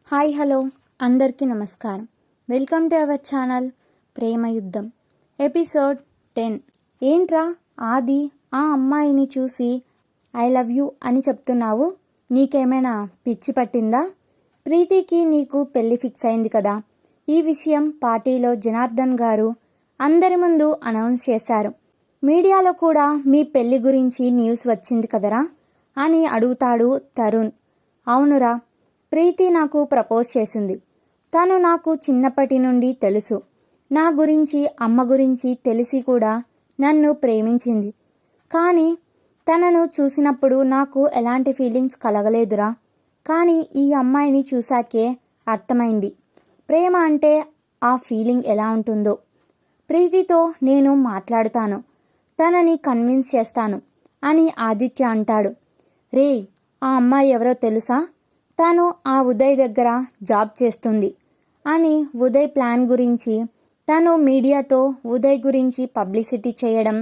Hi hello అందరికీ నమస్కారం. Welcome to our channel ప్రేమ యుద్ధం ఎపిసోడ్ 10. ఏంట్రా ఆది ఆ అమ్మాయిని చూసి ఐ లవ్ యూ అని చెప్తున్నావు? నీకేమైనా పిచ్చి పట్టిందా? ప్రీతికి నీకు పెళ్లి ఫిక్స్ అయింది కదా. ఈ విషయం పార్టీలో జనార్దన్ గారు అందరి ముందు అనౌన్స్ చేశారు. మీడియాలో కూడా మీ పెళ్లి గురించి న్యూస్ వచ్చింది కదరా అని అడుగుతాడు తరుణ్. అవునురా, ప్రీతి నాకు ప్రపోజ్ చేసింది. తను నాకు చిన్నప్పటి నుండి తెలుసు. నా గురించి అమ్మ గురించి తెలిసి కూడా నన్ను ప్రేమించింది. కానీ తనను చూసినప్పుడు నాకు ఎలాంటి ఫీలింగ్స్ కలగలేదురా. కానీ ఈ అమ్మాయిని చూశాకే అర్థమైంది ప్రేమ అంటే ఆ ఫీలింగ్ ఎలా ఉంటుందో. ప్రీతితో నేను మాట్లాడుతాను, తనని కన్విన్స్ చేస్తాను అని ఆదిత్య అంటాడు. రే, ఆ అమ్మాయి ఎవరో తెలుసా? తను ఆ ఉదయ్ దగ్గర జాబ్ చేస్తుంది అని ఉదయ్ ప్లాన్ గురించి, తను మీడియాతో ఉదయ్ గురించి పబ్లిసిటీ చేయడం,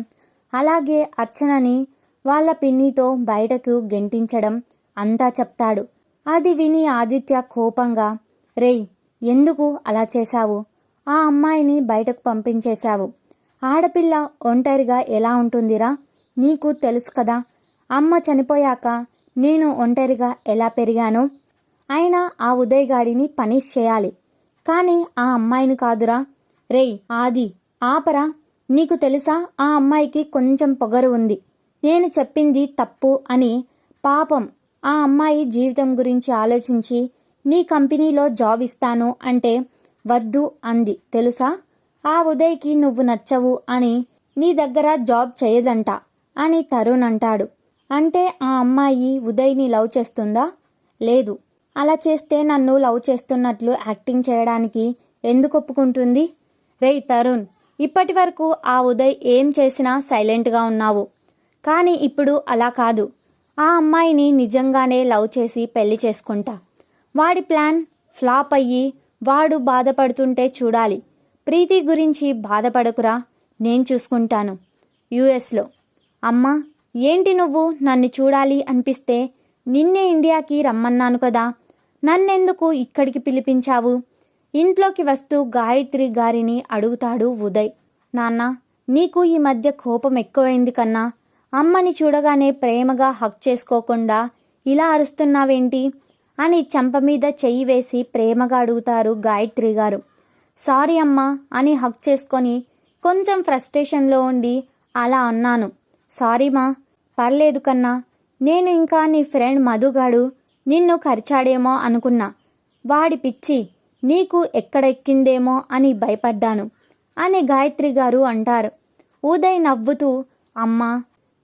అలాగే అర్చనని వాళ్ళ పిన్నితో బయటకు గెంటించడం అంతా చెప్తాడు. అది విని ఆదిత్య కోపంగా, రేయ్ ఎందుకు అలా చేశావు? ఆ అమ్మాయిని బయటకు పంపించేశావు. ఆడపిల్ల ఒంటరిగా ఎలా ఉంటుందిరా? నీకు తెలుసు కదా, అమ్మ చనిపోయాక నేను ఒంటరిగా ఎలా పెరిగానో. అయినా ఆ ఉదయ్ గాడిని పనిష్ చేయాలి, కానీ ఆ అమ్మాయిని కాదురా. రేయ్ ఆది, ఆపరా. నీకు తెలుసా ఆ అమ్మాయికి కొంచెం పొగరు ఉంది. నేను చెప్పింది తప్పు అని. పాపం ఆ అమ్మాయి జీవితం గురించి ఆలోచించి నీ కంపెనీలో జాబ్ ఇస్తాను అంటే వద్దు అంది తెలుసా. ఆ ఉదయ్కి నువ్వు నచ్చవు అని నీ దగ్గర జాబ్ చేయదంట అని తరుణ్ అంటాడు. అంటే ఆ అమ్మాయి ఉదయ్ని లవ్ చేస్తుందా? లేదు. అలా చేస్తే నన్ను లవ్ చేస్తున్నట్లు యాక్టింగ్ చేయడానికి ఎందుకు ఒప్పుకుంటుంది? రేయ్ తరుణ్, ఇప్పటి వరకు ఆ ఉదయ్ ఏం చేసినా సైలెంట్గా ఉన్నావు. కానీ ఇప్పుడు అలా కాదు. ఆ అమ్మాయిని నిజంగానే లవ్ చేసి పెళ్లి చేసుకుంటా. వాడి ప్లాన్ ఫ్లాప్ అయ్యి వాడు బాధపడుతుంటే చూడాలి. ప్రీతి గురించి బాధపడకురా, నేను చూసుకుంటాను యుఎస్లో. అమ్మా, ఏంటి నువ్వు నన్ను చూడాలి అనిపిస్తే నిన్నే ఇండియాకి రమ్మన్నాను కదా, నన్నెందుకు ఇక్కడికి పిలిపించావు? ఇంట్లోకి వస్తూ గాయత్రి గారిని అడుగుతాడు ఉదయ్. నాన్న, నీకు ఈ మధ్య కోపం ఎక్కువైంది కన్నా. అమ్మని చూడగానే ప్రేమగా హక్ చేసుకోకుండా ఇలా అరుస్తున్నావేంటి అని చెంప మీద చెయ్యి వేసి ప్రేమగా అడుగుతారు గాయత్రి గారు. సారీ అమ్మా అని హక్ చేసుకొని కొంచెం ఫ్రస్ట్రేషన్లో ఉండి అలా అన్నాను. సారీ మా. పర్లేదు కన్నా. నేను ఇంకా నీ ఫ్రెండ్ మధుగాడు నిన్ను కరిచాడేమో అనుకున్నా. వాడి పిచ్చి నీకు ఎక్కడెక్కిందేమో అని భయపడ్డాను అని గాయత్రి గారు అంటారు. ఉదయ్ నవ్వుతూ, అమ్మా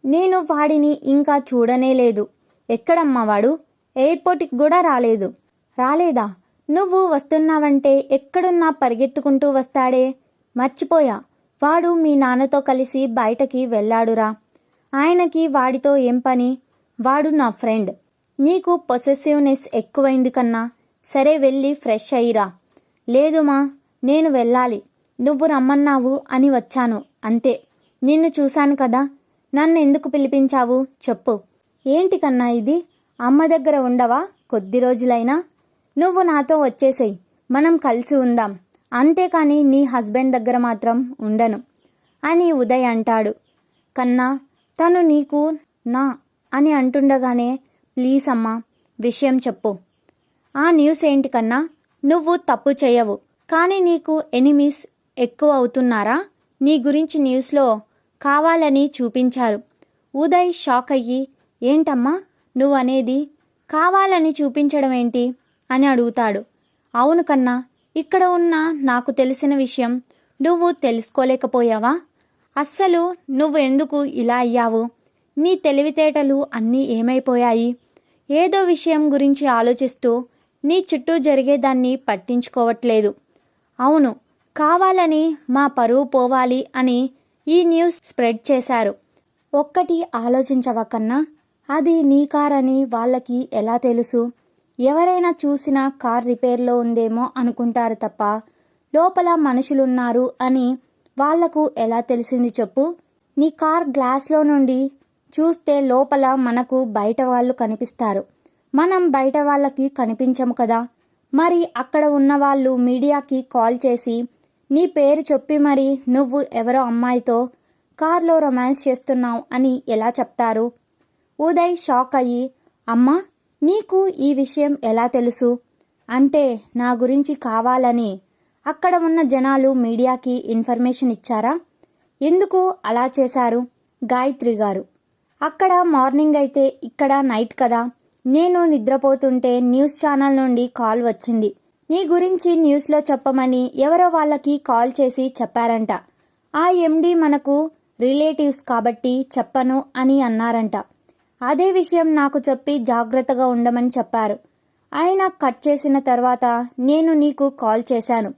నేను వాడిని ఇంకా చూడనే లేదు. ఎక్కడమ్మా వాడు? ఎయిర్పోర్ట్కి కూడా రాలేదు. రాలేదా? నువ్వు వస్తున్నావంటే ఎక్కడున్నా పరిగెత్తుకుంటూ వస్తాడే. మర్చిపోయా, వాడు మీ నాన్నతో కలిసి బయటకి వెళ్ళాడురా. ఆయనకి వాడితో ఏం పని? వాడు నా ఫ్రెండ్. నీకు పొసెసివ్నెస్ ఎక్కువైంది కన్నా. సరే వెళ్ళి ఫ్రెష్ అయ్యిరా. లేదుమా, నేను వెళ్ళాలి. నువ్వు రమ్మన్నావు అని వచ్చాను అంతే. నిన్ను చూశాను కదా, నన్ను ఎందుకు పిలిపించావు చెప్పు. ఏంటి కన్నా ఇది? అమ్మ దగ్గర ఉండవా కొద్ది రోజులైనా? నువ్వు నాతో వచ్చేసేయ్, మనం కలిసి ఉందాం. అంతేకాని నీ హస్బెండ్ దగ్గర మాత్రం ఉండను అని ఉదయ్ అంటాడు. కన్నా, తను నీకు నా అని అంటుండగానే ప్లీజ్ అమ్మా, విషయం చెప్పు. ఆ న్యూస్ ఏంటి కన్నా? నువ్వు తప్పు చేయవు, కానీ నీకు ఎనిమీస్ ఎక్కువ అవుతున్నారా? నీ గురించి న్యూస్లో కావాలని చూపించారు. ఉదయ్ షాక్ అయ్యి, ఏంటమ్మా నువ్వు అనేది? కావాలని చూపించడం ఏంటి అని అడుగుతాడు. అవును కన్నా, ఇక్కడ ఉన్న నాకు తెలిసిన విషయం నువ్వు తెలుసుకోలేకపోయావా? అస్సలు నువ్వు ఎందుకు ఇలా అయ్యావు? నీ తెలివితేటలు అన్నీ ఏమైపోయాయి? ఏదో విషయం గురించి ఆలోచిస్తూ నీ చుట్టూ జరిగేదాన్ని పట్టించుకోవట్లేదు. అవును, కావాలని మా పరువు పోవాలి అని ఈ న్యూస్ స్ప్రెడ్ చేశారు. ఒక్కటి ఆలోచించవా కన్నా? అది నీ కార్ అని వాళ్ళకి ఎలా తెలుసు? ఎవరైనా చూసినా కార్ రిపేర్లో ఉందేమో అనుకుంటారు తప్ప లోపల మనుషులున్నారు అని వాళ్లకు ఎలా తెలిసింది చెప్పు? నీ కార్ గ్లాస్లో నుండి చూస్తే లోపల మనకు బయట వాళ్ళు కనిపిస్తారు, మనం బయట వాళ్ళకి కనిపించము కదా. మరి అక్కడ ఉన్న వాళ్ళు మీడియాకి కాల్ చేసి నీ పేరు చెప్పి మరి నువ్వు ఎవరో అమ్మాయితో కార్లో రొమాన్స్ చేస్తున్నావు అని ఎలా చెప్తారు? ఉదయ్ షాక్ అయ్యి, అమ్మా నీకు ఈ విషయం ఎలా తెలుసు? అంటే నా గురించి కావాలని అక్కడ ఉన్న జనాలు మీడియాకి ఇన్ఫర్మేషన్ ఇచ్చారా? ఎందుకు అలా చేశారు? గాయత్రి గారు, అక్కడ మార్నింగ్ అయితే ఇక్కడ నైట్ కదా. నేను నిద్రపోతుంటే న్యూస్ ఛానల్ నుండి కాల్ వచ్చింది. నీ గురించి న్యూస్లో చెప్పమని ఎవరో వాళ్ళకి కాల్ చేసి చెప్పారంట. ఆ ఎండి మనకు రిలేటివ్స్ కాబట్టి చెప్పను అని అన్నారంట. అదే విషయం నాకు చెప్పి జాగ్రత్తగా ఉండమని చెప్పారు. ఆయన కట్ చేసిన తర్వాత నేను నీకు కాల్ చేశాను.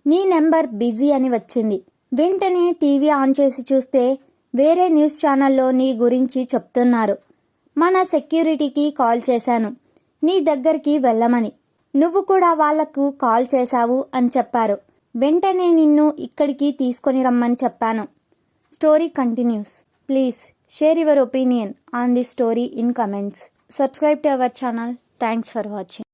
నీ నెంబర్ బిజీ అని వచ్చింది. వెంటనే టీవీ ఆన్ చేసి చూస్తే వేరే న్యూస్ ఛానల్లో నీ గురించి చెప్తున్నారు. మన సెక్యూరిటీకి కాల్ చేశాను నీ దగ్గరికి వెళ్ళమని. నువ్వు కూడా వాళ్లకు కాల్ చేశావు అని చెప్పారు. వెంటనే నిన్ను ఇక్కడికి తీసుకొని రమ్మని చెప్పాను. Story continuous. Please share your opinion on this story in comments. Subscribe to our channel. Thanks for watching.